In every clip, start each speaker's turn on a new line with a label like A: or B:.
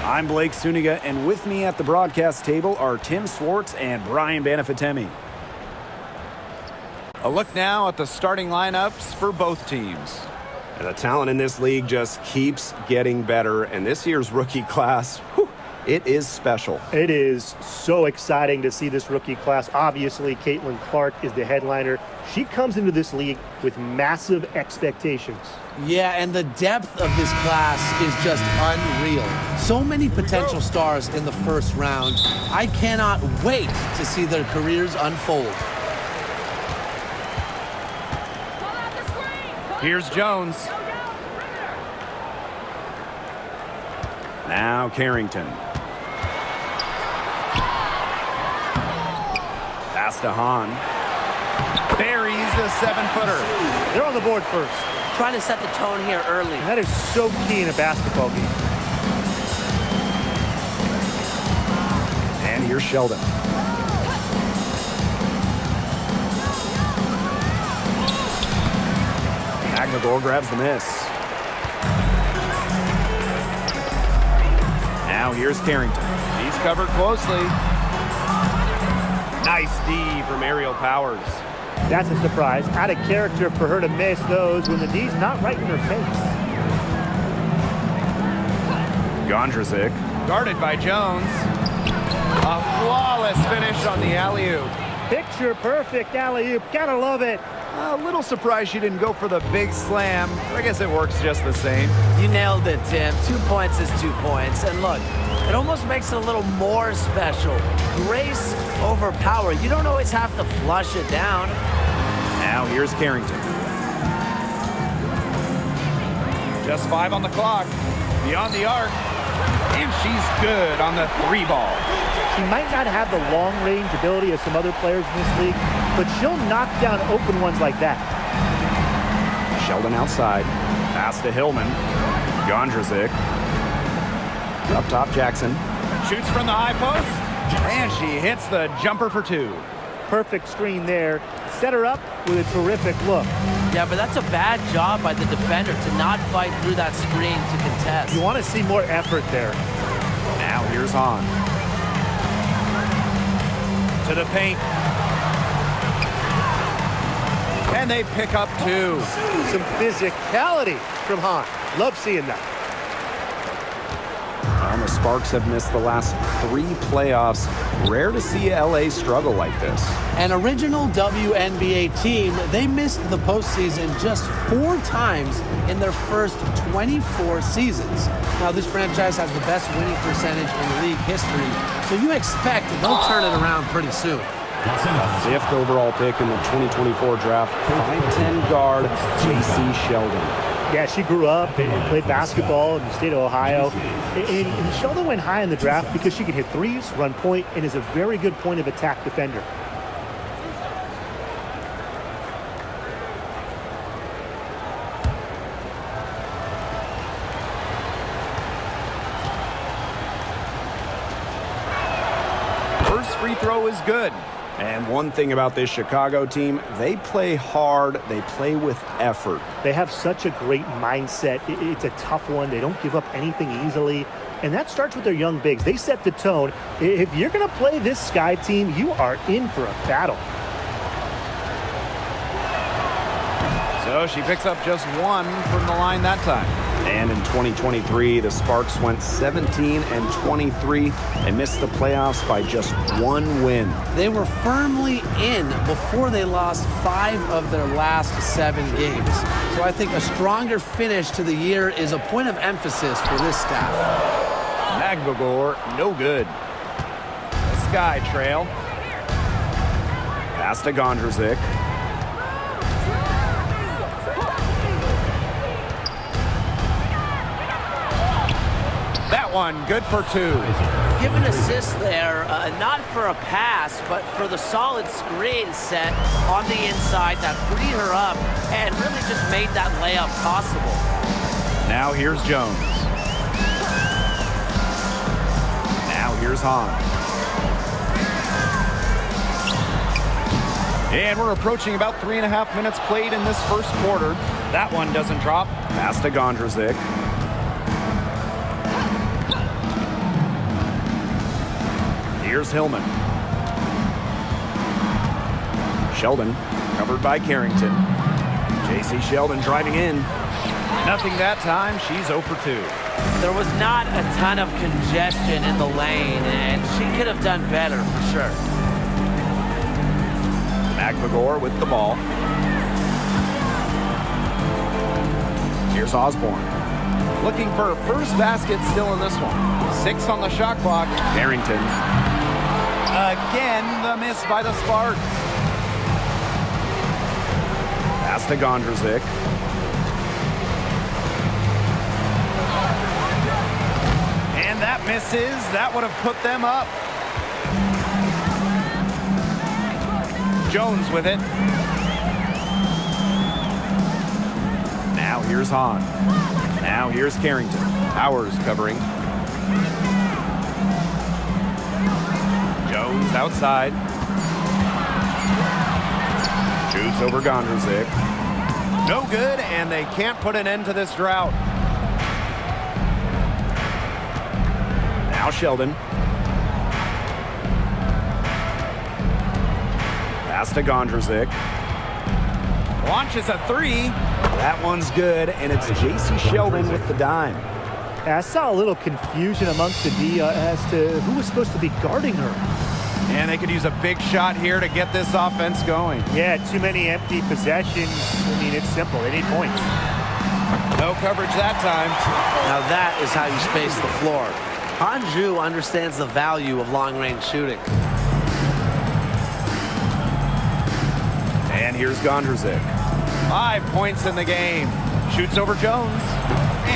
A: I'm Blake Suniga, and with me at the broadcast table are Tim Swartz and Brian Banafitemi.
B: A look now at the starting lineups for both teams.
C: The talent in this league just keeps getting better, and this year's rookie class, it is special.
D: It is so exciting to see this rookie class. Obviously, Caitlin Clark is the headliner. She comes into this league with massive expectations.
E: Yeah, and the depth of this class is just unreal. So many potential stars in the first round. I cannot wait to see their careers unfold.
B: Here's Jones.
A: Now Carrington. Pass to Hahn.
B: Buries the 7-footer.
D: They're on the board first.
F: Trying to set the tone here early.
D: And that is so key in a basketball game.
A: And here's Sheldon. Agnagor grabs the miss. Now here's Carrington.
B: He's covered closely.
C: Nice D from Aerial Powers.
D: That's a surprise. Out of character for her to miss those when the D's not right in her face.
A: Gondrzic.
B: Guarded by Jones. A flawless finish on the alley-oop.
D: Picture perfect alley-oop. Gotta love it.
B: A little surprised she didn't go for the big slam. I guess it works just the same.
F: You nailed it, Tim. 2 points is 2 points. And look, it almost makes it a little more special. Grace over power. You don't always have to flush it down.
A: Now here's Carrington.
B: Just 5 on the clock. Beyond the arc. And she's good on the 3-ball.
D: She might not have the long-range ability of some other players in this league, but she'll knock down open ones like that.
A: Sheldon outside. Pass to Hillman. Gondrzic. Up top, Jackson.
B: Shoots from the high post. And she hits the jumper for 2.
D: Perfect screen there. Set her up with a terrific look.
F: Yeah, but that's a bad job by the defender to not fight through that screen to contest.
D: You want to see more effort there.
A: Now here's Hahn.
B: To the paint. And they pick up 2.
D: Some physicality from Hahn. Love seeing that.
A: And the Sparks have missed the last 3 playoffs. Rare to see LA struggle like this.
E: An original WNBA team, they missed the postseason just 4 times in their first 24 seasons. Now, this franchise has the best winning percentage in league history, so you expect they'll turn it around pretty soon.
A: 5th overall pick in the 2024 draft, 5'10" guard, J.C. Sheldon.
D: Yeah, she grew up and played basketball in the state of Ohio. And Sheldon went high in the draft because she can hit threes, run point, and is a very good point of attack defender.
B: First free throw is good.
A: And one thing about this Chicago team, they play hard, they play with effort.
D: They have such a great mindset. It's a tough one. They don't give up anything easily. And that starts with their young bigs. They set the tone. If you're going to play this Sky team, you are in for a battle.
B: So she picks up just 1 from the line that time.
A: And in 2023, the Sparks went 17-23 and missed the playoffs by just 1 win.
E: They were firmly in before they lost 5 of their last 7 games. So I think a stronger finish to the year is a point of emphasis for this staff.
B: Agnagor, no good. The Sky trail.
A: Pass to Gondrzic.
B: That one, good for 2.
F: Give an assist there, not for a pass, but for the solid screen set on the inside that freed her up and really just made that layup possible.
A: Now here's Jones. Now here's Hahn.
B: And we're approaching about 3.5 minutes played in this first quarter. That one doesn't drop.
A: Pass to Gondrzic.
C: Here's Hillman. Sheldon, covered by Carrington. J.C. Sheldon driving in.
B: Nothing that time. She's 0 for 2.
F: There was not a ton of congestion in the lane, and she could have done better for sure.
C: McMagor with the ball. Here's Osborne.
B: Looking for her first basket still in this one. 6 on the shot clock.
C: Carrington.
B: Again, the miss by the Sparks.
C: Pass to Gondrzik.
B: And that misses. That would have put them up. Jones with it.
C: Now here's Hahn. Now here's Carrington. Powers covering. Jones outside. Shoots over Gondrzik.
B: No good, and they can't put an end to this drought.
C: Now Sheldon. Pass to Gondrzik.
B: Launches a 3.
C: That one's good, and it's J.C. Sheldon with the dime.
D: I saw a little confusion amongst the D as to who was supposed to be guarding her.
B: And they could use a big shot here to get this offense going.
D: Yeah, too many empty possessions. I mean, it's simple. They need points.
B: No coverage that time.
E: Now that is how you space the floor. Hanju understands the value of long-range shooting.
C: And here's Gondrzik.
B: 5 points in the game. Shoots over Jones.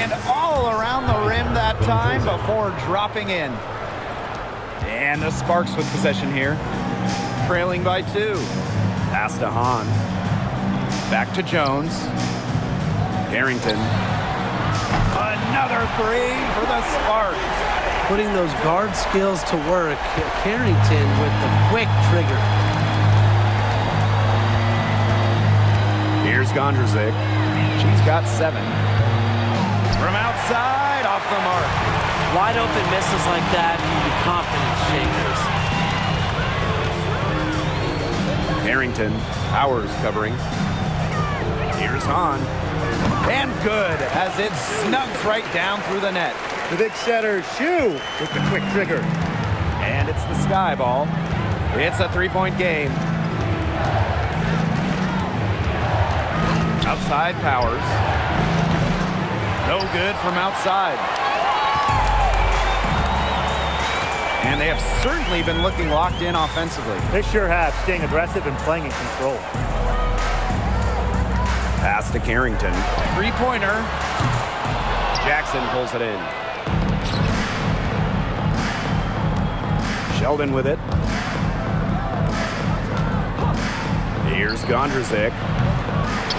B: And all around the rim that time before dropping in. And the Sparks with possession here. Trailing by 2.
C: Pass to Hahn.
B: Back to Jones.
C: Carrington.
B: Another 3 for the Sparks.
E: Putting those guard skills to work, Carrington with the quick trigger.
C: Here's Gondrzik.
B: She's got 7. From outside, off the mark.
F: Wide open misses like that can be confidence shakers.
C: Carrington. Powers covering. Here's Hahn.
B: And good, as it snugs right down through the net.
D: The big setter, Shu, with the quick trigger.
B: And it's the Sky Ball. It's a 3-point game. Outside Powers. No good from outside. And they have certainly been looking locked in offensively.
D: They sure have, staying aggressive and playing in control.
C: Pass to Carrington.
B: 3-pointer.
C: Jackson pulls it in. Sheldon with it. Here's Gondrzik.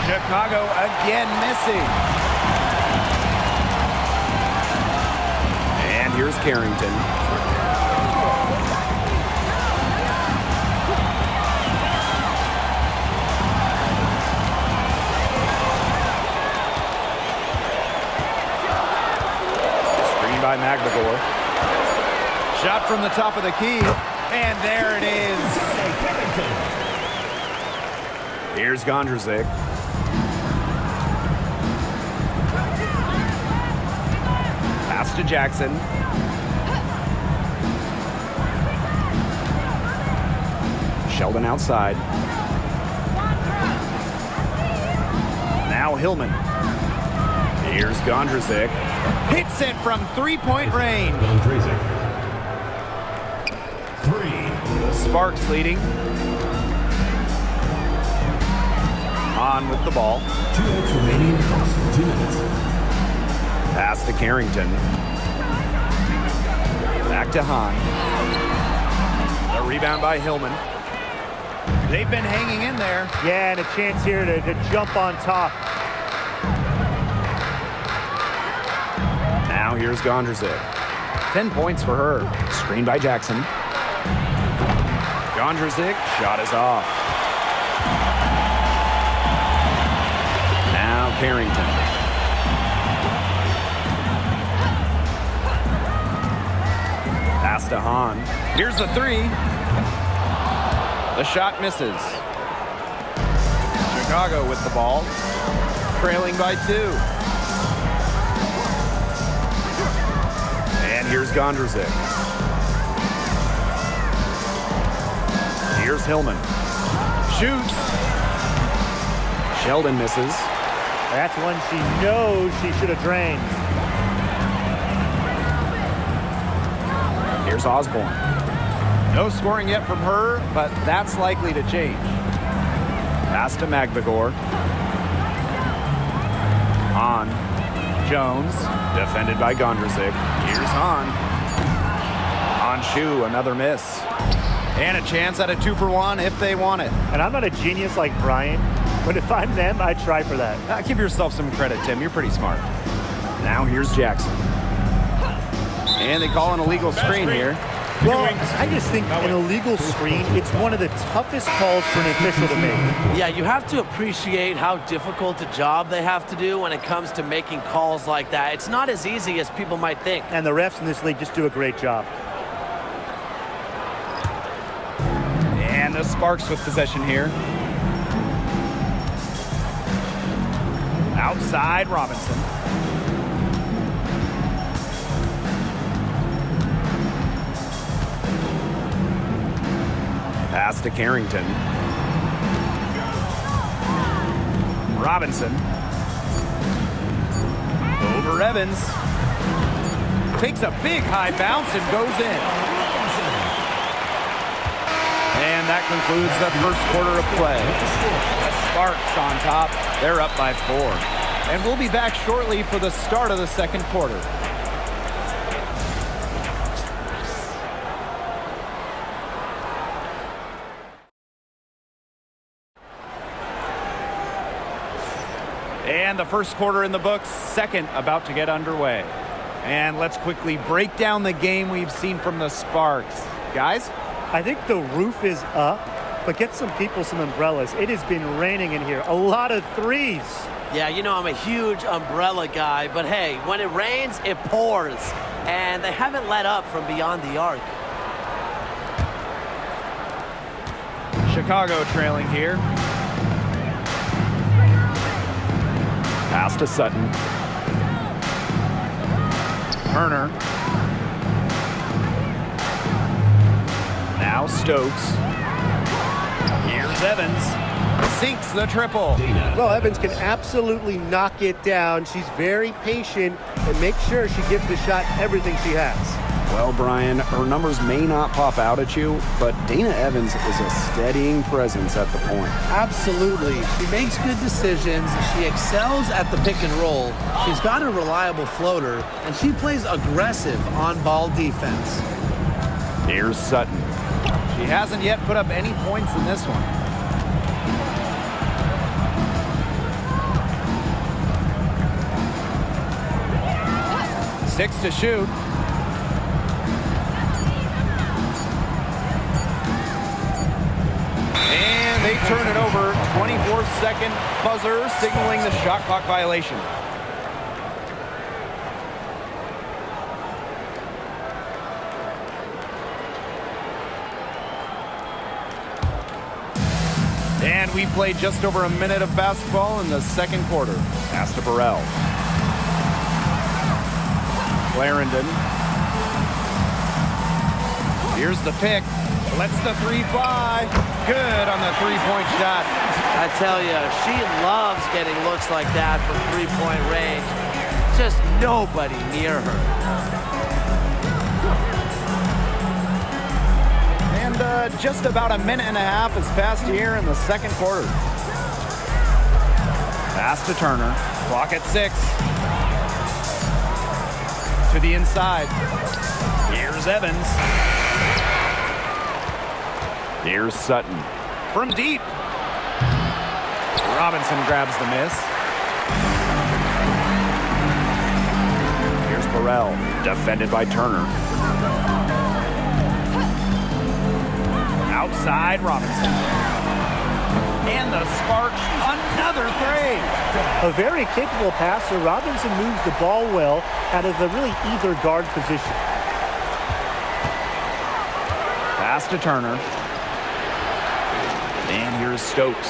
B: Chicago again missing.
C: And here's Carrington. Screen by McMagor.
B: Shot from the top of the key. And there it is.
C: Here's Gondrzik. Pass to Jackson. Sheldon outside. Now Hillman. Here's Gondrzik.
B: Hits it from 3-point range. Sparks leading.
C: On with the ball.
G: 2 minutes.
C: Pass to Carrington. Back to Hahn. A rebound by Hillman.
B: They've been hanging in there.
D: Yeah, and a chance here to jump on top.
C: Now here's Gondrzik.
B: 10 points for her.
C: Screen by Jackson. Gondrzik, shot is off. Now Carrington. Pass
A: to Hahn.
B: Here's the three. The shot misses. Chicago with the ball, trailing by 2.
A: And here's Gondrzik. Here's Hillman.
B: Shoots.
A: Sheldon misses.
D: That's one she knows she should have drained.
A: Here's Osborne.
B: No scoring yet from her, but that's likely to change.
A: Pass to Magvigor. Hahn.
B: Jones.
A: Defended by Gondrzik.
B: Here's Hahn.
A: On Shu, another miss.
B: And a chance at a 2-for-1 if they want it.
D: And I'm not a genius like Brian, but if I'm them, I'd try for that.
B: Give yourself some credit, Tim. You're pretty smart.
A: Now here's Jackson.
B: And they call an illegal screen here.
D: Well, I just think an illegal screen, it's one of the toughest calls for an official to make.
F: Yeah, you have to appreciate how difficult a job they have to do when it comes to making calls like that. It's not as easy as people might think.
D: And the refs in this league just do a great job.
B: And the Sparks with possession here. Outside Robinson.
A: Pass to Carrington.
B: Robinson. Over Evans. Takes a big high bounce and goes in. And that concludes the first quarter of play. The Sparks on top. They're up by 4. And we'll be back shortly for the start of the second quarter. And the first quarter in the books, second about to get underway. And let's quickly break down the game we've seen from the Sparks. Guys?
D: I think the roof is up, but get some people some umbrellas. It has been raining in here. A lot of threes.
F: Yeah, you know I'm a huge umbrella guy, but hey, when it rains, it pours. And they haven't let up from beyond the arc.
B: Chicago trailing here.
A: Pass to Sutton.
B: Turner. Now Stokes. Here's Evans. Sinks the triple.
H: Well, Evans can absolutely knock it down. She's very patient and makes sure she gives the shot everything she has.
A: Well, Brian, her numbers may not pop out at you, but Dana Evans is a steadying presence at the point.
E: Absolutely. She makes good decisions. She excels at the pick and roll. She's got a reliable floater, and she plays aggressive on-ball defense.
A: Here's Sutton.
B: She hasn't yet put up any points in this one. Six to shoot. And they turn it over. 24-second buzzer signaling the shot clock violation. And we played just over a minute of basketball in the second quarter.
A: Pass to Burrell.
B: Clarendon. Here's the pick. Lets the three fly. Good on the three-point shot.
F: I tell you, she loves getting looks like that from three-point range. Just nobody near her.
B: And just about a minute and a half has passed here in the second quarter. Pass to Turner. Clock at 6. To the inside. Here's Evans.
A: Here's Sutton.
B: From deep. Robinson grabs the miss.
A: Here's Burrell. Defended by Turner.
B: Outside Robinson. And the Sparks, another three.
D: A very capable passer. Robinson moves the ball well out of a really either guard position.
B: Pass to Turner. And here's Stokes.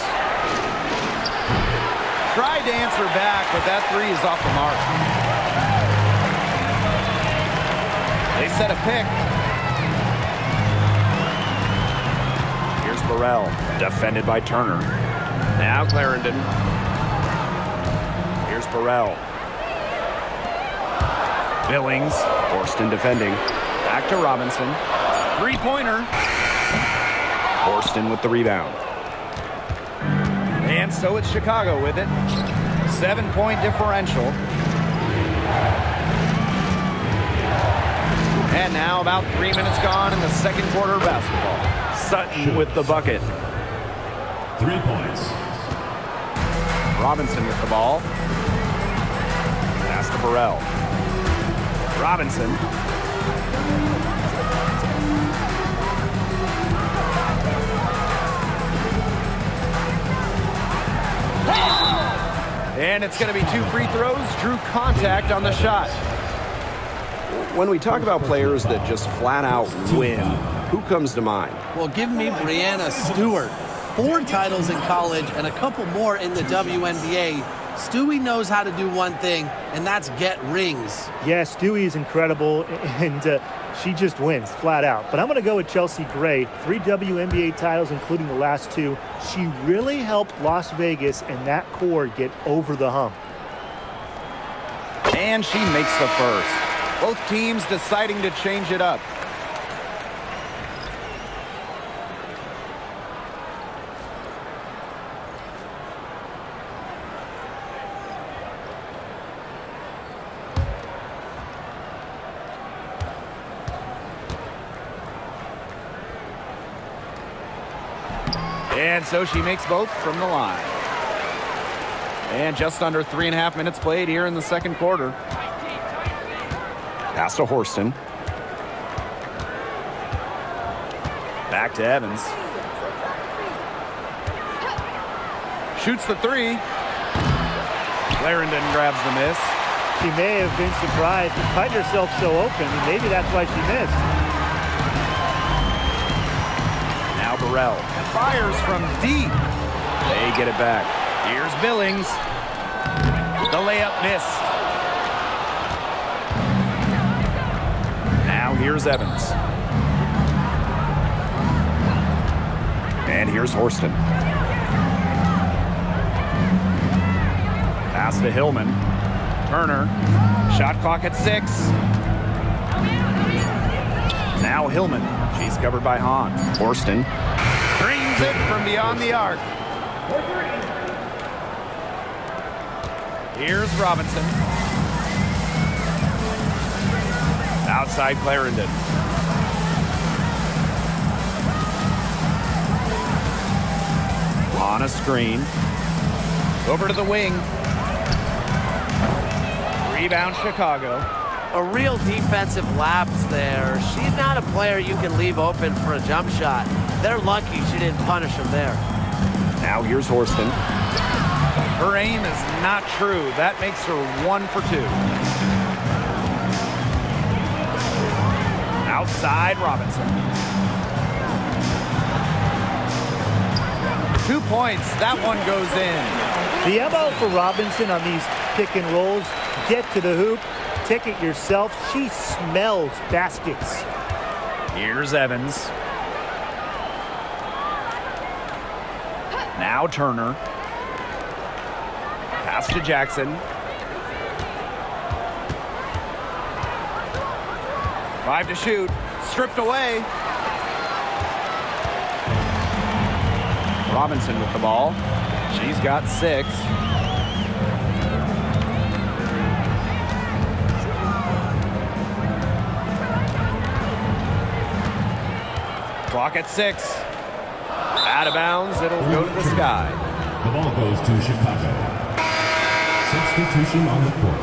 B: Tried to answer back, but that three is off the mark. They set a pick.
C: Here's Burrell, defended by Turner. Now Clarendon. Here's Burrell.
B: Billings.
C: Horston defending.
B: Back to Robinson. Three-pointer.
C: Horston with the rebound.
B: And so it's Chicago with it. 7-point differential. And now about 3 minutes gone in the second quarter of basketball.
C: Sutton with the bucket.
G: 3 points.
B: Robinson with the ball.
C: Pass to Burrell.
B: Robinson. And it's going to be 2 free throws. Drew contact on the shot.
C: When we talk about players that just flat out win, who comes to mind?
E: Well, give me Brianna Stewart. 4 titles in college and a couple more in the WNBA. Stewie knows how to do one thing, and that's get rings.
D: Yes, Stewie is incredible, and she just wins flat out. But I'm going to go with Chelsea Gray. 3 WNBA titles, including the last 2. She really helped Las Vegas and that core get over the hump.
B: And she makes the first. Both teams deciding to change it up. And so she makes both from the line. And just under 3.5 minutes played here in the second quarter.
C: Pass to Horston.
B: Back to Evans. Shoots the three. Clarendon grabs the miss.
D: She may have been surprised to find herself so open, and maybe that's why she missed.
B: Now Burrell fires from deep.
C: They get it back.
B: Here's Billings. The layup missed.
C: Now here's Evans. And here's Horston.
B: Pass to Hillman. Turner. Shot clock at 6. Now Hillman. She's covered by Hahn.
C: Horston.
B: Brings it from beyond the arc. Here's Robinson. Outside Clarendon.
C: On a screen.
B: Over to the wing. Rebound Chicago.
F: A real defensive lapse there. She's not a player you can leave open for a jump shot. They're lucky she didn't punish him there.
C: Now here's Horston.
B: Her aim is not true. That makes her 1 for 2. Outside Robinson. 2 points. That one goes in.
D: The MO for Robinson on these pick and rolls, get to the hoop, take it yourself. She smells baskets.
B: Here's Evans. Now Turner. Pass to Jackson. 5 to shoot. Stripped away. Robinson with the ball. She's got 6. Clock at 6. Out of bounds. It'll go to the sky.
G: The ball goes to Chicago. Substitution on the court.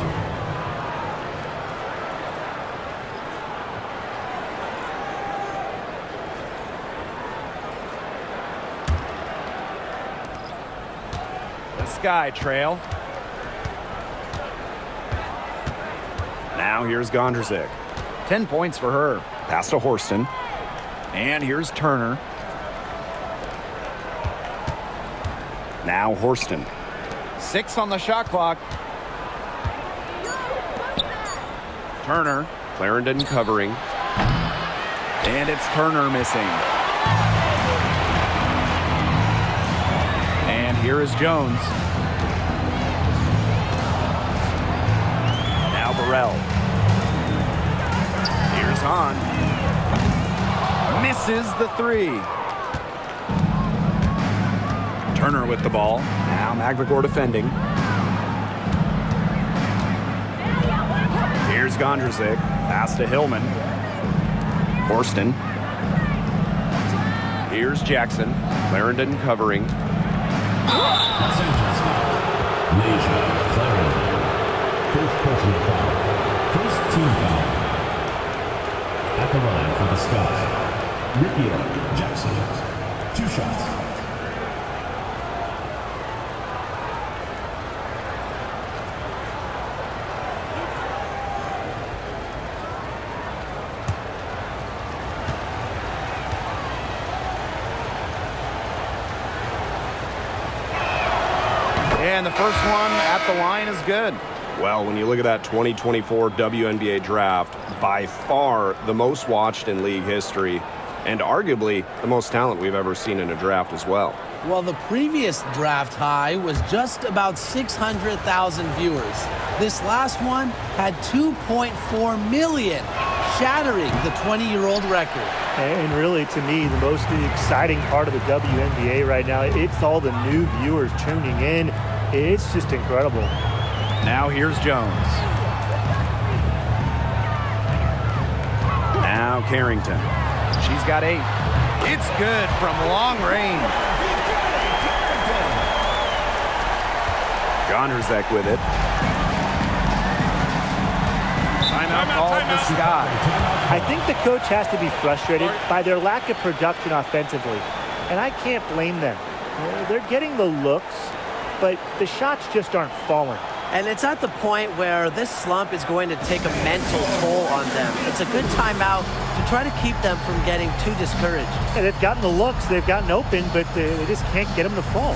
B: The Sky Trail.
C: Now here's Gondrzik.
B: 10 points for her.
C: Pass to Horston.
B: And here's Turner.
C: Now Horston.
B: 6 on the shot clock. Turner.
C: Clarendon covering.
B: And it's Turner missing. And here is Jones.
C: Now Burrell. Here's Hahn.
B: Misses the 3. Turner with the ball.
C: Now McLegore defending. Here's Gondrzik. Pass to Hillman. Horston. Here's Jackson. Clarendon covering.
G: Sanchez foul. Leisure, Clarendon. First personal foul. First team foul. At the line for the Scots, Riccio Jackson. 2 shots.
B: And the first one at the line is good.
C: Well, when you look at that 2024 WNBA draft, by far the most watched in league history, and arguably the most talent we've ever seen in a draft as well.
E: Well, the previous draft high was just about 600,000 viewers. This last one had 2.4 million, shattering the 20-year-old record.
D: And really, to me, the most exciting part of the WNBA right now, it's all the new viewers tuning in. It's just incredible.
B: Now here's Jones.
C: Now Carrington.
B: She's got 8. It's good from long range.
C: Gondrzik with it.
B: Timeout called the Sky.
D: I think the coach has to be frustrated by their lack of production offensively, and I can't blame them. They're getting the looks, but the shots just aren't falling.
F: And it's at the point where this slump is going to take a mental toll on them. It's a good timeout to try to keep them from getting too discouraged.
D: And they've gotten the looks, they've gotten open, but they just can't get them to fall.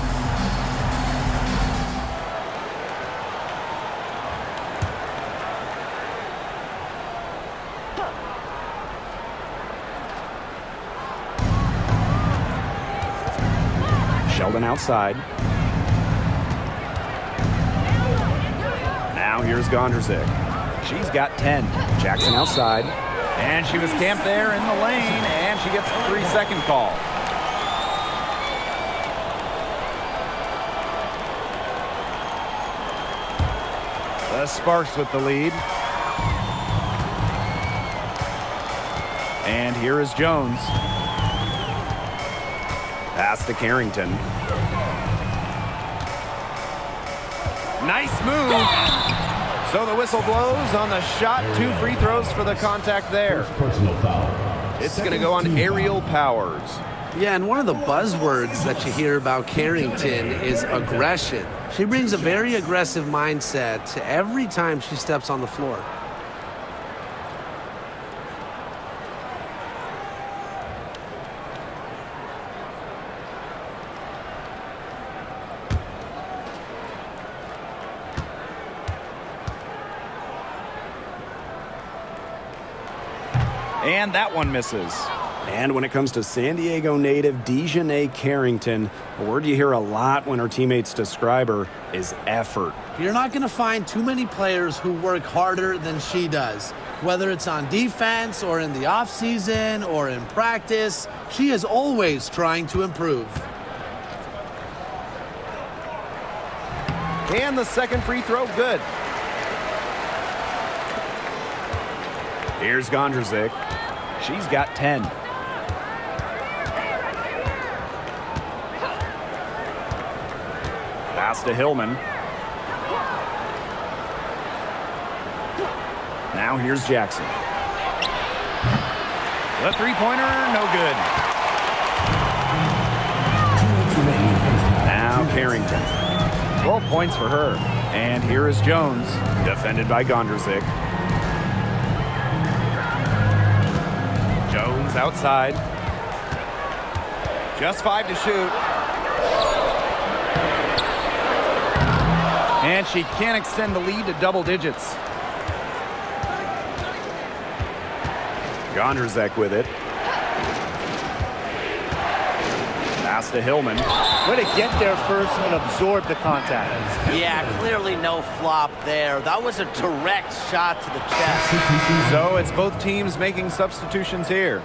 C: Sheldon outside. Now here's Gondrzik.
B: She's got 10.
C: Jackson outside.
B: And she was camped there in the lane, and she gets the 3-second call. The Sparks with the lead. And here is Jones.
C: Pass to Carrington.
B: Nice move. So the whistle blows on the shot. 2 free throws for the contact there.
G: First personal foul.
C: It's going to go on Aerial Powers.
E: Yeah, and one of the buzzwords that you hear about Carrington is aggression. She brings a very aggressive mindset to every time she steps on the floor.
B: And that one misses.
C: And when it comes to San Diego native Dejanay Carrington, a word you hear a lot when her teammates describe her is effort.
E: You're not going to find too many players who work harder than she does. Whether it's on defense or in the offseason or in practice, she is always trying to improve.
B: And the second free throw, good.
C: Here's Gondrzik.
B: She's got 10.
C: Pass to Hillman. Now here's Jackson.
B: The three-pointer, no good.
C: Now Carrington.
B: 12 points for her. And here is Jones.
C: Defended by Gondrzik.
B: Jones outside. Just 5 to shoot. And she can't extend the lead to double digits.
A: Gondrzek with it. Pass to Hillman.
D: Way to get there first and absorb the contact.
F: Yeah, clearly no flop there. That was a direct shot to the chest.
B: So it's both teams making substitutions here.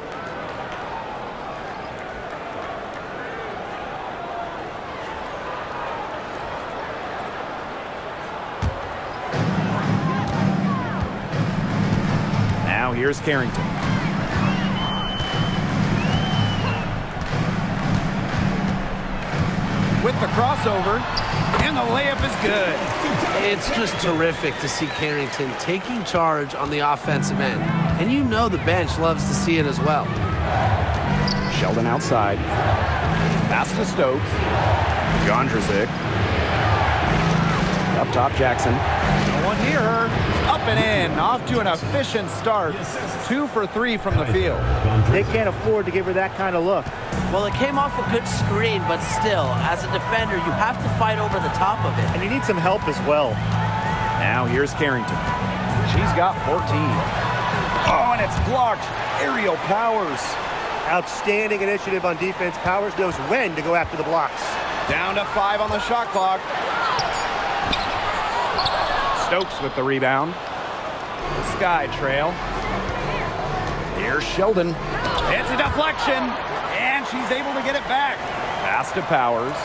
A: Now here's Carrington.
B: With the crossover, and the layup is good.
E: It's just terrific to see Carrington taking charge on the offensive end. And you know the bench loves to see it as well.
A: Sheldon outside. Pass to Stokes. Gondrzek. Up top, Jackson.
B: No one near her. Up and in. Off to an efficient start. 2 for 3 from the field.
D: They can't afford to give her that kind of look.
F: Well, it came off a good screen, but still, as a defender, you have to fight over the top of it.
D: And you need some help as well.
A: Now here's Carrington.
B: She's got 14. Oh, and it's blocked. Aerial Powers.
H: Outstanding initiative on defense. Powers knows when to go after the blocks.
B: Down to 5 on the shot clock. Stokes with the rebound. Sky trail.
A: Here's Sheldon.
B: It's a deflection, and she's able to get it back.
A: Pass to Powers.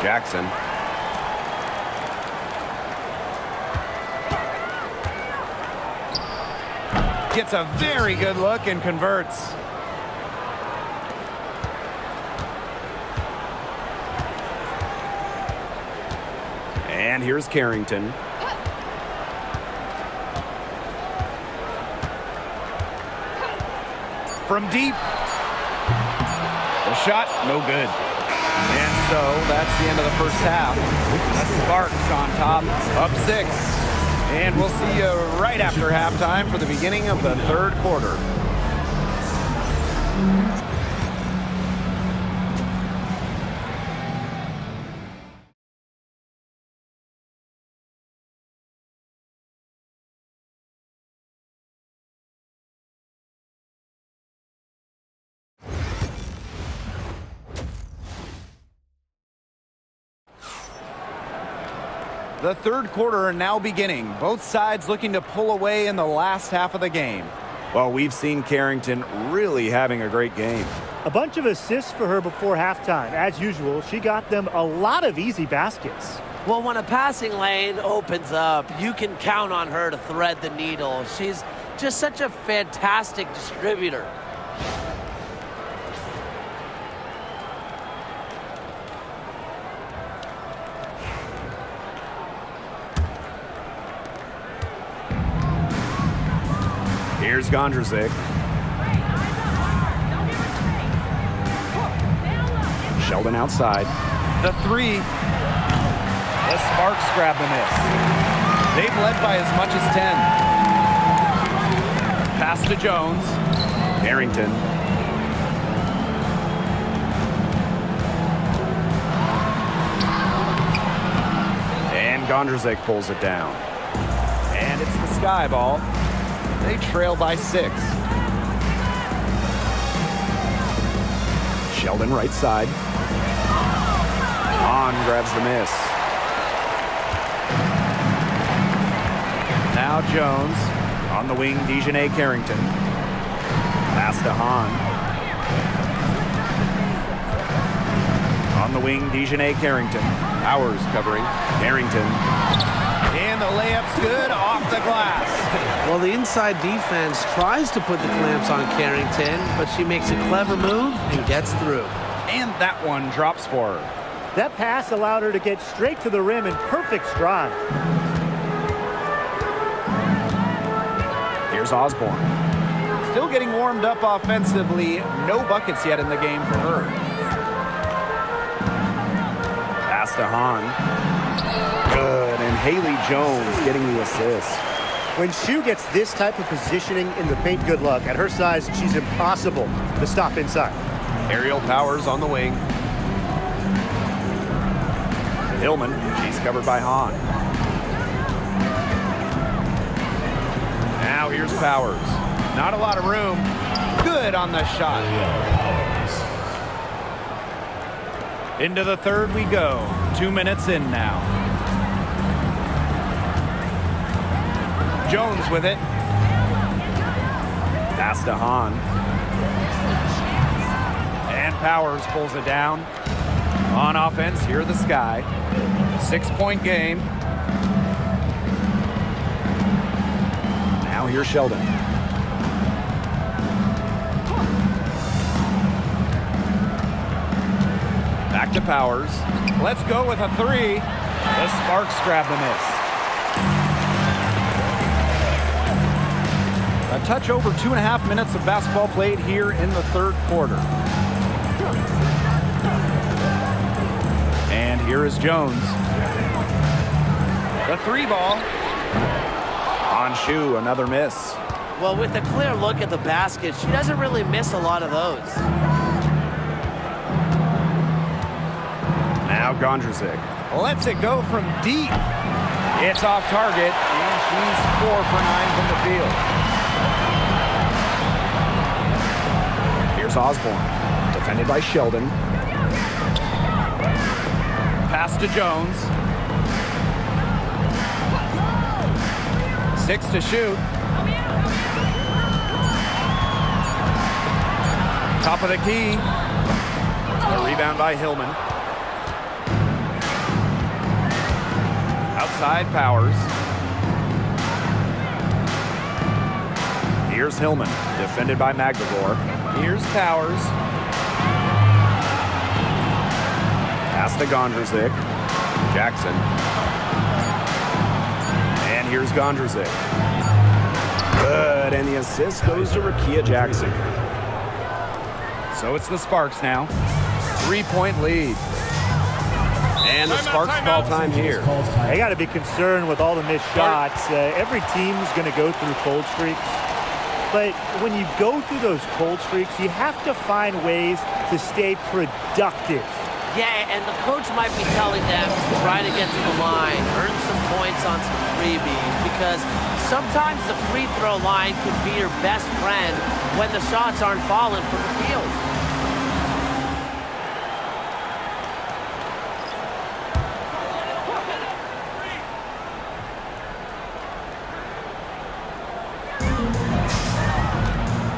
A: Jackson.
B: Gets a very good look and converts.
A: And here's Carrington.
B: From deep. The shot, no good. And so that's the end of the first half. The Sparks on top, up 6. And we'll see you right after halftime for the beginning of the third quarter. The third quarter now beginning. Both sides looking to pull away in the last half of the game.
A: Well, we've seen Carrington really having a great game.
D: A bunch of assists for her before halftime. As usual, she got them a lot of easy baskets.
F: Well, when a passing lane opens up, you can count on her to thread the needle. She's just such a fantastic distributor.
A: Here's Gondrzek. Sheldon outside.
B: The 3. The Sparks grab the miss. They've led by as much as 10. Pass to Jones.
A: Carrington. And Gondrzek pulls it down.
B: And it's the Sky ball. They trail by 6.
A: Sheldon right side. Hahn grabs the miss.
B: Now Jones.
A: On the wing, Dejanay Carrington. Pass to Hahn. On the wing, Dejanay Carrington. Powers covering. Carrington.
B: And the layup's good off the glass.
E: Well, the inside defense tries to put the clamps on Carrington, but she makes a clever move and gets through.
B: And that one drops for her.
D: That pass allowed her to get straight to the rim in perfect stride.
A: Here's Osborne.
B: Still getting warmed up offensively. No buckets yet in the game for her.
A: Pass to Hahn. Good, and Haley Jones getting the assist.
H: When Shu gets this type of positioning in the paint, good luck. At her size, she's impossible to stop inside.
C: Aerial Powers on the wing.
A: Hillman, she's covered by Hahn.
B: Now here's Powers. Not a lot of room. Good on the shot. Into the third we go. 2 minutes in now. Jones with it.
A: Pass to Hahn.
B: And Powers pulls it down. On offense, here are the Sky. 6-point game.
A: Now here's Sheldon.
B: Back to Powers. Let's go with a three. The Sparks grab the miss. A touch over 2.5 minutes of basketball played here in the third quarter. And here is Jones. The three ball.
A: On Shu, another miss.
F: Well, with a clear look at the basket, she doesn't really miss a lot of those.
A: Now Gondrzik.
B: Lets it go from deep. It's off target, and she's 4 for 9 from the field.
A: Here's Osborne. Defended by Sheldon.
B: Pass to Jones. 6 to shoot. Top of the key.
A: A rebound by Hillman.
B: Outside Powers.
A: Here's Hillman. Defended by Magdalor.
B: Here's Powers.
A: Pass to Gondrzik. Jackson. And here's Gondrzik. Good, and the assist goes to Rickea Jackson.
B: So it's the Sparks now. 3-point lead.
A: And the Sparks call time here.
D: They got to be concerned with all the missed shots. Every team's going to go through cold streaks. But when you go through those cold streaks, you have to find ways to stay productive.
F: Yeah, and the coach might be telling them to try to get to the line, earn some points on some freebies, because sometimes the free throw line could be your best friend when the shots aren't falling from the field.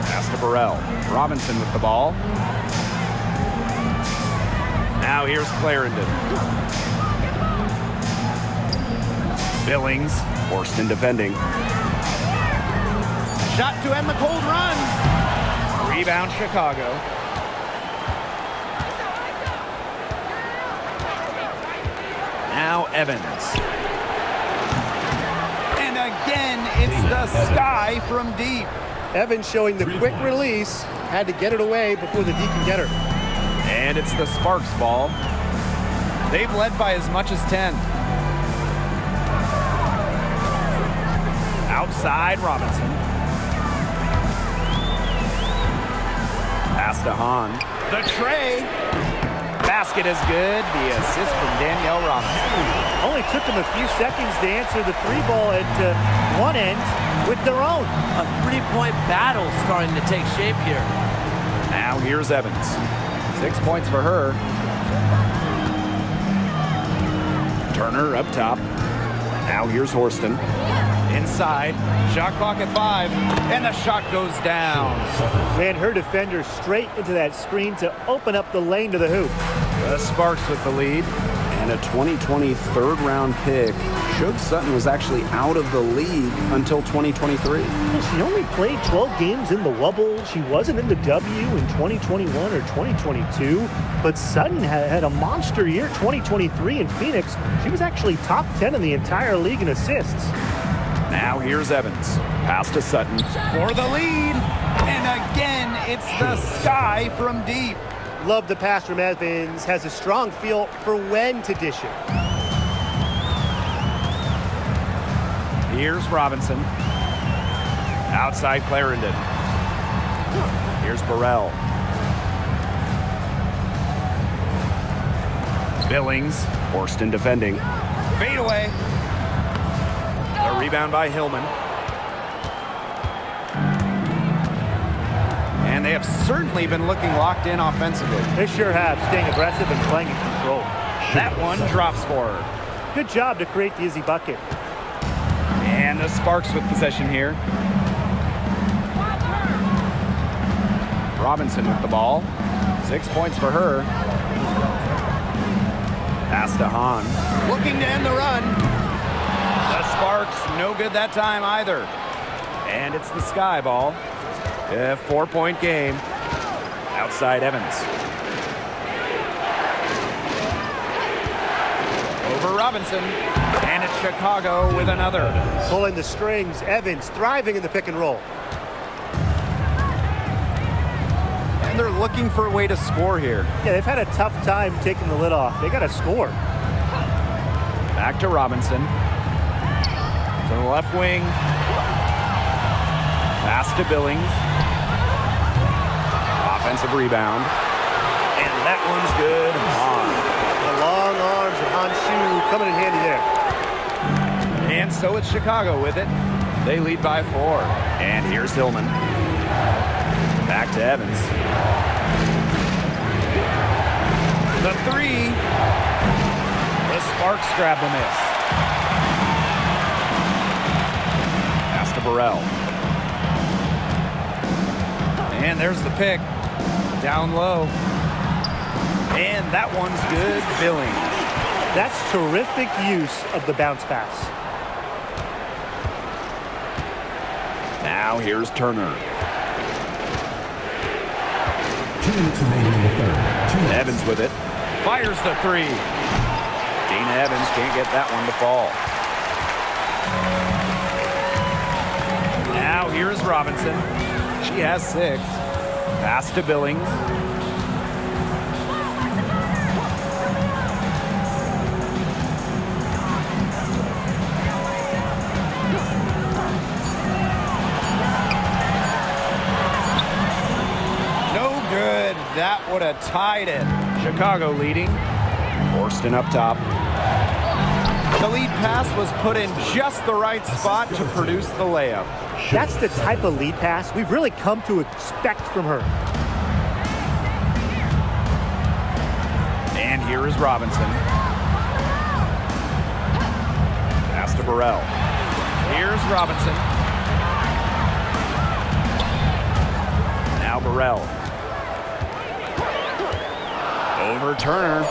B: Pass to Burrell. Robinson with the ball. Now here's Clarendon. Billings.
A: Forston defending.
B: Shot to end the cold run. Rebound Chicago. Now Evans. And again, it's the Sky from deep.
H: Evans showing the quick release. Had to get it away before the D can get her.
B: And it's the Sparks ball. They've led by as much as 10. Outside Robinson.
A: Pass to Hahn.
B: The tray. Basket is good. The assist from Danielle Robinson.
D: Only took them a few seconds to answer the three ball at one end with their own.
F: A three-point battle starting to take shape here.
A: Now here's Evans.
B: 6 points for her.
A: Turner up top. Now here's Horston.
B: Inside. Shot clock at 5. And the shot goes down.
D: Ran her defender straight into that screen to open up the lane to the hoop.
B: The Sparks with the lead.
A: And a 2020 third-round pick. Shug Sutton was actually out of the league until 2023.
D: She only played 12 games in the Wubble. She wasn't in the W in 2021 or 2022. But Sutton had a monster year, 2023 in Phoenix. She was actually top 10 in the entire league in assists.
A: Now here's Evans. Pass to Sutton.
B: For the lead. And again, it's the Sky from deep.
H: Love the pass from Evans. Has a strong feel for when to dish it.
B: Here's Robinson. Outside Clarendon.
A: Here's Burrell.
B: Billings.
C: Horston defending.
B: Fade away.
C: A rebound by Hillman.
B: And they have certainly been looking locked in offensively.
D: They sure have, staying aggressive and playing in control.
B: That one drops for her.
D: Good job to create the easy bucket.
B: And the Sparks with possession here. Robinson with the ball. 6 points for her.
C: Pass to Hahn.
B: Looking to end the run. The Sparks, no good that time either. And it's the Sky ball. A 4-point game.
C: Outside Evans.
B: Over Robinson. And it's Chicago with another.
H: Pulling the strings. Evans thriving in the pick and roll.
B: And they're looking for a way to score here.
D: Yeah, they've had a tough time taking the lid off. They got to score.
B: Back to Robinson. To the left wing. Pass to Billings.
C: Offensive rebound. And that one's good. Hahn.
H: The long arms of Honshu coming in handy there.
B: And so it's Chicago with it. They lead by 4.
C: And here's Hillman. Back to Evans.
B: The 3. The Sparks grab the miss.
C: Pass to Burrell.
B: And there's the pick. Down low. And that one's good. Billings.
D: That's terrific use of the bounce pass.
C: Now here's Turner.
G: 2 minutes remaining in the third.
C: Evans with it.
B: Fires the 3.
C: Dana Evans can't get that one to fall.
B: Now here's Robinson. She has 6. Pass to Billings. No good. That would have tied it. Chicago leading.
C: Horston up top.
B: The lead pass was put in just the right spot to produce the layup.
D: That's the type of lead pass we've really come to expect from her.
B: And here is Robinson.
C: Pass to Burrell.
B: Here's Robinson.
C: Now Burrell. Over Turner.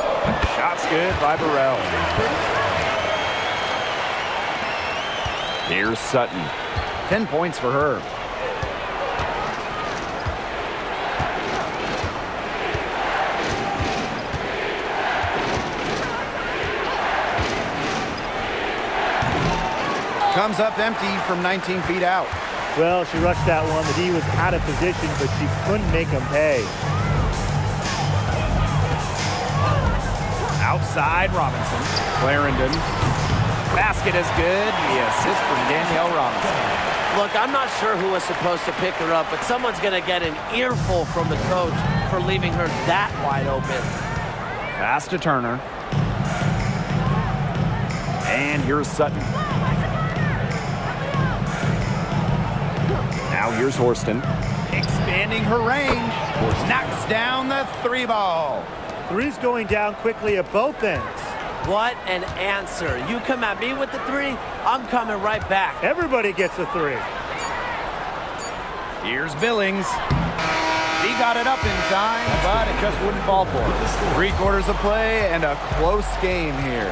C: Shot's good by Burrell. Here's Sutton.
B: 10 points for her. Comes up empty from 19 feet out.
D: Well, she rushed that one. The D was out of position, but she couldn't make them pay.
B: Outside Robinson. Clarendon. Basket is good. The assist from Danielle Robinson.
F: Look, I'm not sure who was supposed to pick her up, but someone's going to get an earful from the coach for leaving her that wide open.
B: Pass to Turner.
C: And here's Sutton. Now here's Horston.
B: Expanding her range. Knocks down the 3 ball.
D: Three's going down quickly at both ends.
F: What an answer. You come at me with the 3, I'm coming right back.
D: Everybody gets a 3.
B: Here's Billings. He got it up in time, but it just wouldn't fall for him. 3 quarters of play and a close game here.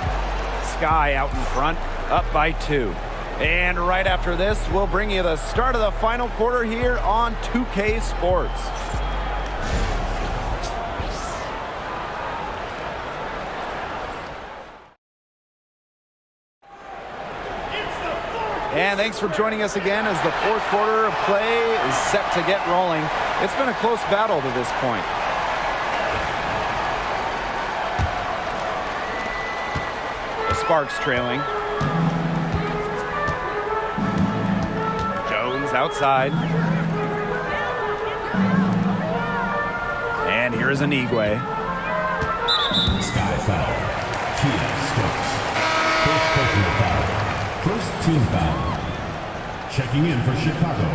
B: Sky out in front, up by 2. And right after this, we'll bring you the start of the final quarter here on 2K Sports. And thanks for joining us again as the 4th quarter of play is set to get rolling. It's been a close battle to this point. The Sparks trailing. Jones outside. And here's Anigwe.
G: Sky foul. Kia Stokes. First personal foul. First team foul. Checking in for Chicago.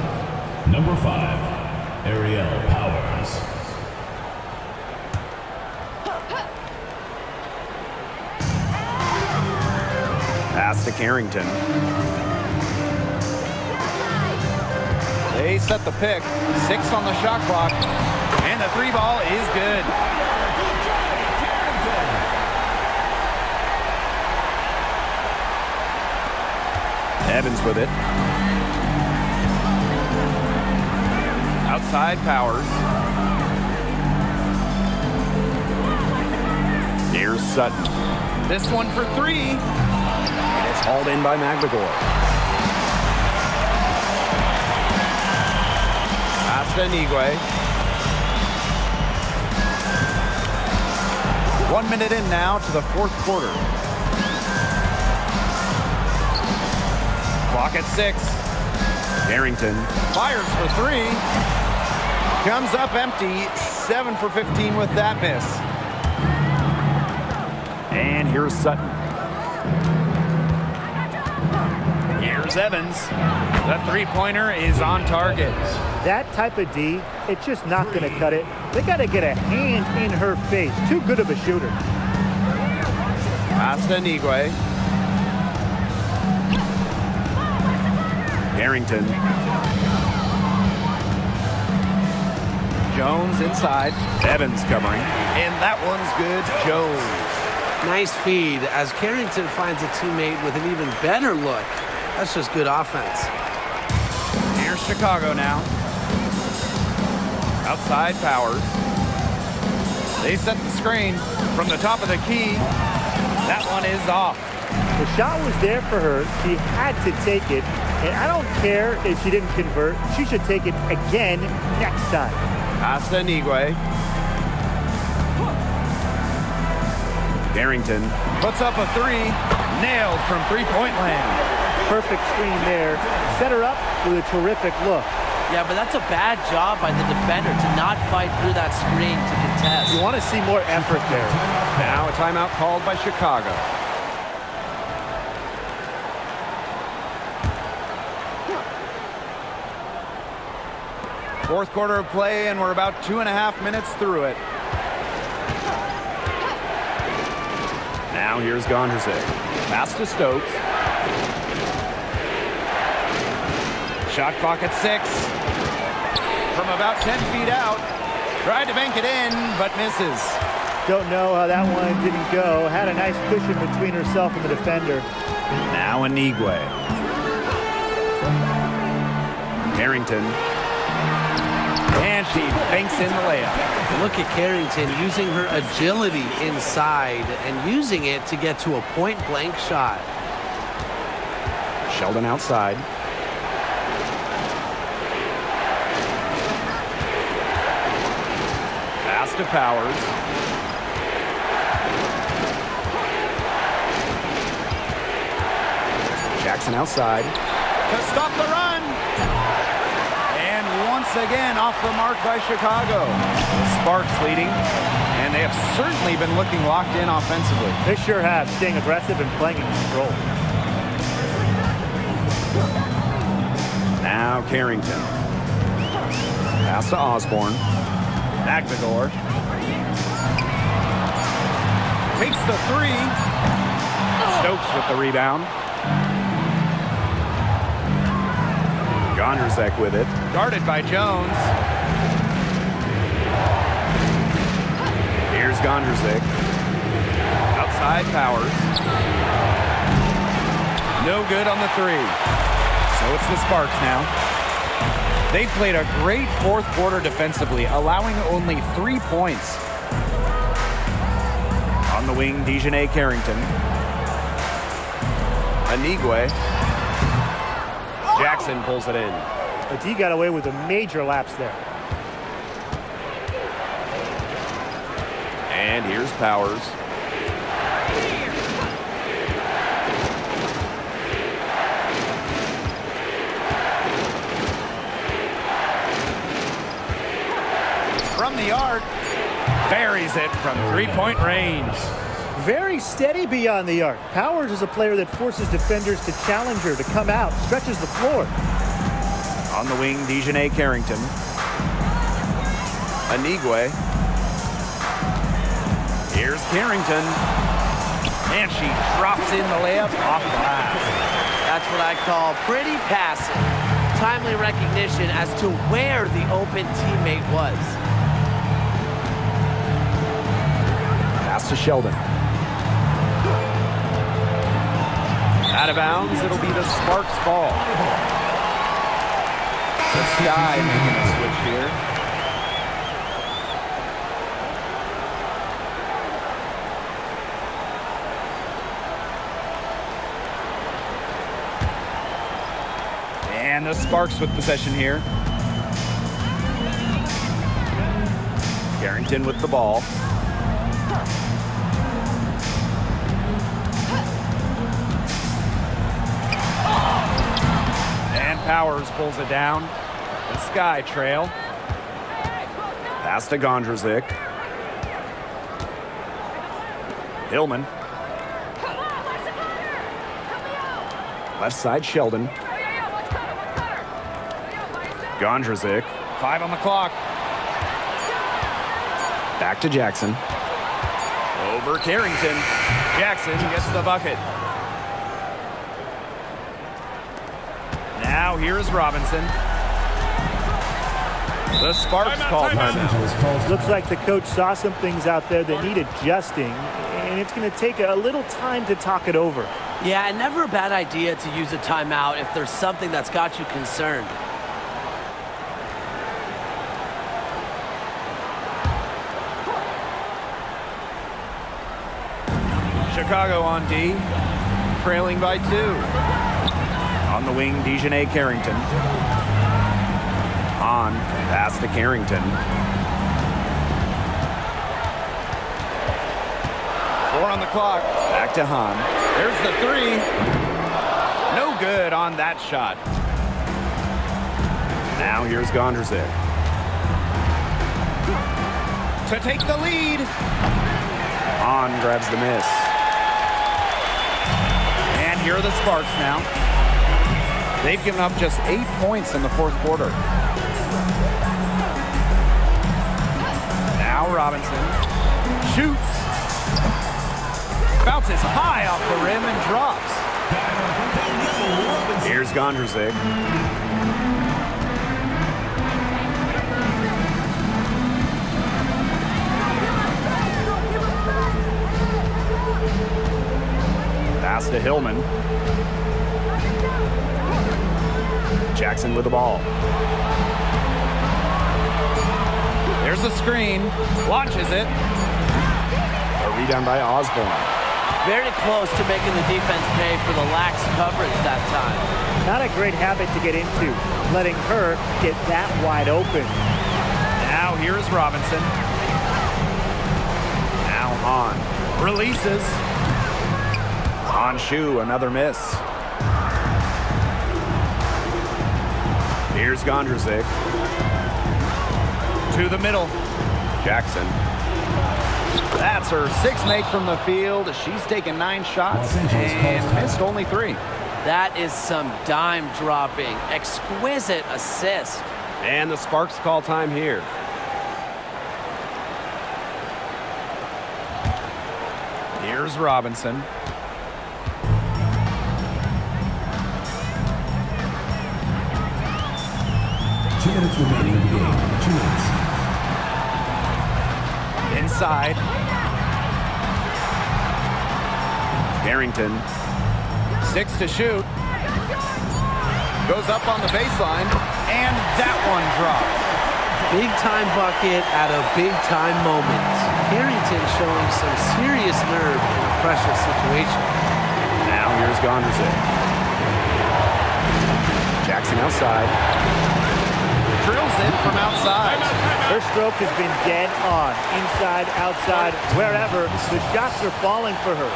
G: Number 5, Ariel Powers.
A: Pass to Carrington.
B: They set the pick. 6 on the shot clock. And the 3 ball is good.
A: Evans with it.
B: Outside Powers.
A: Here's Sutton.
B: This one for 3.
A: And it's hauled in by Magdegor.
B: Pass to Anigwe. 1 minute in now to the 4th quarter. Clock at 6.
A: Carrington.
B: Fires for 3. Comes up empty. 7 for 15 with that miss.
A: And here's Sutton.
B: Here's Evans. The 3-pointer is on target.
D: That type of D, it's just not going to cut it. They got to get a hand in her face. Too good of a shooter.
B: Pass to Anigwe.
A: Carrington.
B: Jones inside.
A: Evans covering.
B: And that one's good. Jones.
E: Nice feed as Carrington finds a teammate with an even better look. That's just good offense.
B: Here's Chicago now. Outside Powers. They set the screen from the top of the key. That one is off.
D: The shot was there for her. She had to take it. And I don't care if she didn't convert. She should take it again next time.
B: Pass to Anigwe.
A: Carrington.
B: Puts up a 3. Nailed from 3-point land.
D: Perfect screen there. Set her up with a terrific look.
F: Yeah, but that's a bad job by the defender to not fight through that screen to contest.
D: You want to see more effort there.
B: Now a timeout called by Chicago. Fourth quarter of play, and we're about 2.5 minutes through it.
A: Now here's Gondrzig.
B: Pass to Stokes. Shot clock at 6. From about 10 feet out. Tried to bank it in, but misses.
D: Don't know how that one didn't go. Had a nice cushion between herself and the defender.
B: Now Anigwe.
A: Carrington.
B: And she banks in the layup.
E: Look at Carrington using her agility inside and using it to get to a point-blank shot.
A: Sheldon outside.
B: Pass to Powers.
A: Jackson outside.
B: To stop the run. And once again off the mark by Chicago. Sparks leading. And they have certainly been looking locked in offensively.
D: They sure have, staying aggressive and playing in control.
A: Now Carrington. Pass to Osborne.
B: Magdegor. Takes the 3. Stokes with the rebound.
A: Gondrzig with it.
B: Guarded by Jones.
A: Here's Gondrzig.
B: Outside Powers. No good on the 3. So it's the Sparks now. They played a great fourth quarter defensively, allowing only 3 points.
A: On the wing, Dejanay Carrington.
B: Anigwe. Jackson pulls it in.
D: But D got away with a major lapse there.
A: And here's Powers.
B: From the arc. Buries it from three-point range.
D: Very steady beyond the arc. Powers is a player that forces defenders to challenge her, to come out, stretches the floor.
B: On the wing, Dejanay Carrington. Anigwe. Here's Carrington. And she drops in the layup off glass.
F: That's what I call pretty passive. Timely recognition as to where the open teammate was.
A: Pass to Sheldon.
B: Out of bounds, it'll be the Sparks ball. The Sky making a switch here. And the Sparks with possession here. Carrington with the ball. And Powers pulls it down. The Sky trail.
A: Pass to Gondrzik.
B: Hillman.
A: Left side, Sheldon. Gondrzik.
B: 5 on the clock.
A: Back to Jackson.
B: Over Carrington. Jackson gets the bucket. Now here's Robinson. The Sparks call timeout.
D: Looks like the coach saw some things out there that need adjusting, and it's going to take a little time to talk it over.
F: Yeah, and never a bad idea to use a timeout if there's something that's got you concerned.
B: Chicago on D, trailing by 2. On the wing, Dejanay Carrington.
A: On. Pass to Carrington.
B: 4 on the clock.
A: Back to Hahn.
B: There's the 3. No good on that shot.
A: Now here's Gondrzik.
B: To take the lead.
A: On grabs the miss.
B: And here are the Sparks now. They've given up just 8 points in the fourth quarter. Now Robinson shoots. Bounces high off the rim and drops.
A: Here's Gondrzik. Pass to Hillman. Jackson with the ball.
B: There's a screen. Launches it.
A: A rebound by Osborne.
F: Very close to making the defense pay for the lax coverage that time.
D: Not a great habit to get into, letting her get that wide open.
B: Now here's Robinson.
A: Now Hahn.
B: Releases.
A: On shoe, another miss. Here's Gondrzik.
B: To the middle.
A: Jackson.
B: That's her 6th make from the field. She's taken 9 shots and missed only 3.
F: That is some dime dropping. Exquisite assist.
C: And the Sparks call time here.
B: Here's Robinson.
G: Two minutes remaining in the game. 2 minutes.
B: Inside.
A: Carrington.
B: 6 to shoot. Goes up on the baseline. And that one drops.
E: Big time bucket at a big time moment. Carrington showing some serious nerve in a pressure situation.
A: Now here's Gondrzik. Jackson outside.
B: Drills it from outside.
D: Her stroke has been dead on. Inside, outside, wherever. The shots are falling for her.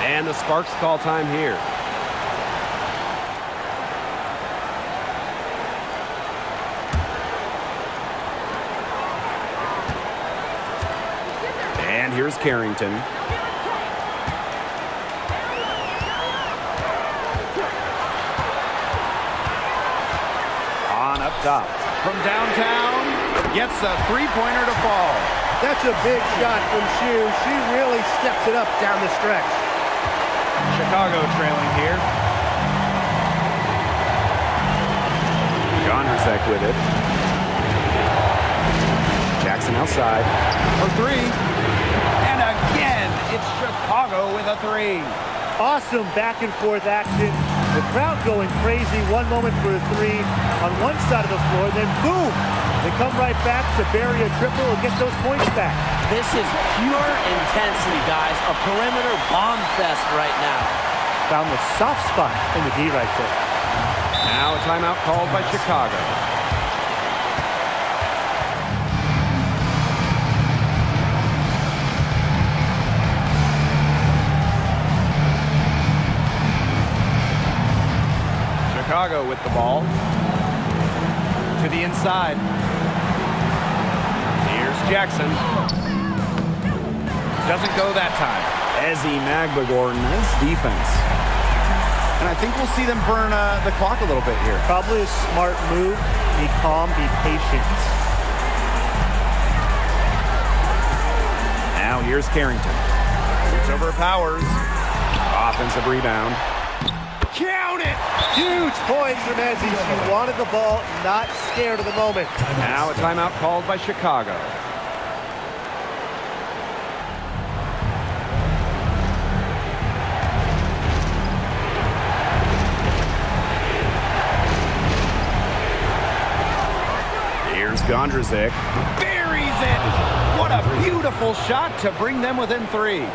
C: And the Sparks call time here.
A: And here's Carrington. On up top.
B: From downtown, gets a three-pointer to fall.
H: That's a big shot from Shu. She really steps it up down the stretch.
B: Chicago trailing here.
A: Gondrzek with it. Jackson outside.
B: For three. And again, it's Chicago with a three.
D: Awesome back and forth action. The crowd going crazy. One moment for a three on one side of the floor, then boom! They come right back to bury a triple and get those points back.
F: This is pure intensity, guys. A perimeter bomb fest right now.
D: Found the soft spot in the D right there.
B: Now a timeout called by Chicago. Chicago with the ball. To the inside. Here's Jackson. Doesn't go that time.
A: Ezi Magbagor, nice defense.
B: And I think we'll see them burn the clock a little bit here.
D: Probably a smart move. Be calm, be patient.
A: Now here's Carrington.
B: It's over Powers.
A: Offensive rebound.
B: Count it!
H: Huge points from Ezi. She wanted the ball, not scared of the moment.
B: Now a timeout called by Chicago.
A: Here's Gondrzek.
B: Buries it! What a beautiful shot to bring them within three.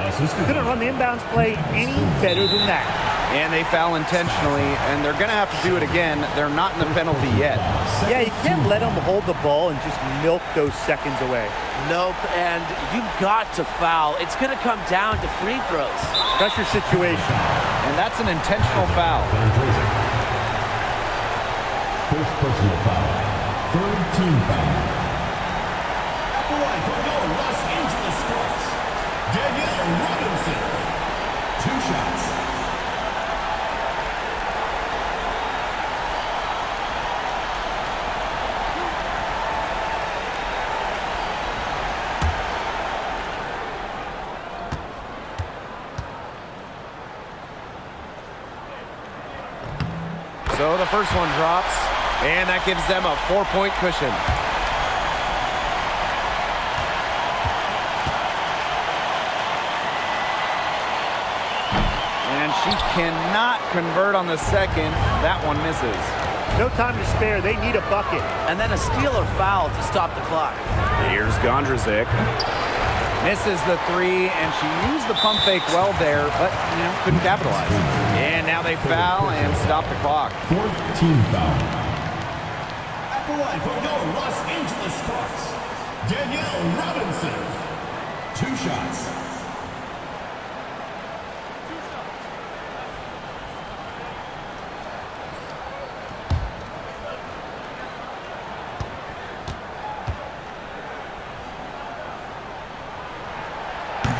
D: Couldn't run the inbounds play any better than that.
B: And they foul intentionally, and they're going to have to do it again. They're not in the penalty yet.
D: Yeah, you can't let them hold the ball and just milk those seconds away.
F: Nope, and you've got to foul. It's going to come down to free throws.
D: Pressure situation.
B: And that's an intentional foul.
G: First personal foul. Third team foul. At the line for your Los Angeles Sparks, Danielle Robinson. 2 shots.
B: So the first one drops, and that gives them a 4-point cushion. And she cannot convert on the second. That one misses.
D: No time to spare. They need a bucket.
F: And then a steal or foul to stop the clock.
A: Here's Gondrzek.
B: Misses the three, and she used the pump fake well there, but, couldn't capitalize. And now they foul and stop the clock.
G: Fourth team foul. At the line for your Los Angeles Sparks, Danielle Robinson. 2 shots.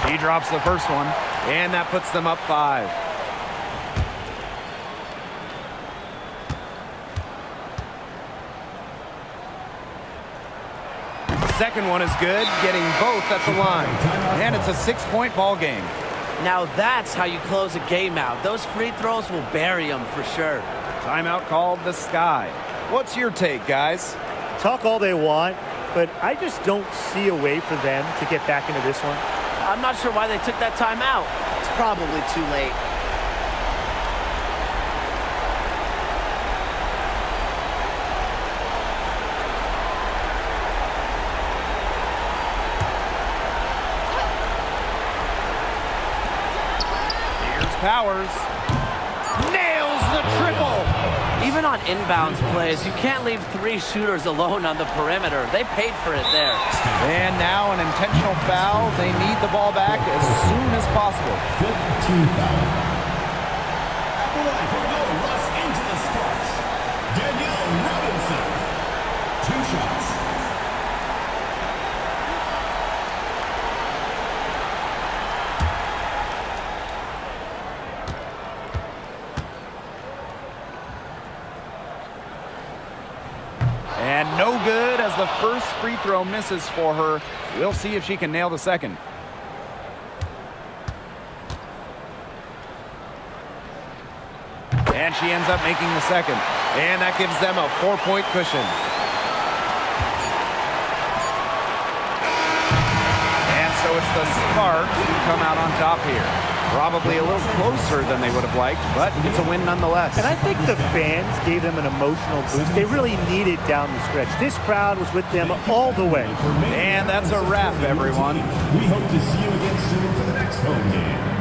B: He drops the first one, and that puts them up 5. Second one is good, getting both at the line. And it's a 6-point ball game.
F: Now that's how you close a game out. Those free throws will bury them for sure.
B: Timeout called the Sky. What's your take, guys?
D: Talk all they want, but I just don't see a way for them to get back into this one.
F: I'm not sure why they took that time out. It's probably too late.
B: Here's Powers. Nails the triple.
F: Even on inbounds plays, you can't leave 3 shooters alone on the perimeter. They paid for it there.
B: And now an intentional foul. They need the ball back as soon as possible.
G: Fifth team foul. At the line for your Los Angeles Sparks, Danielle Robinson. 2 shots.
B: And no good as the first free throw misses for her. We'll see if she can nail the second. And she ends up making the second. And that gives them a 4-point cushion. And so it's the Sparks who come out on top here. Probably a little closer than they would have liked, but it's a win nonetheless.
D: And I think the fans gave them an emotional boost. They really needed down the stretch. This crowd was with them all the way.
B: And that's a wrap, everyone.
G: We hope to see you again soon for the next home game.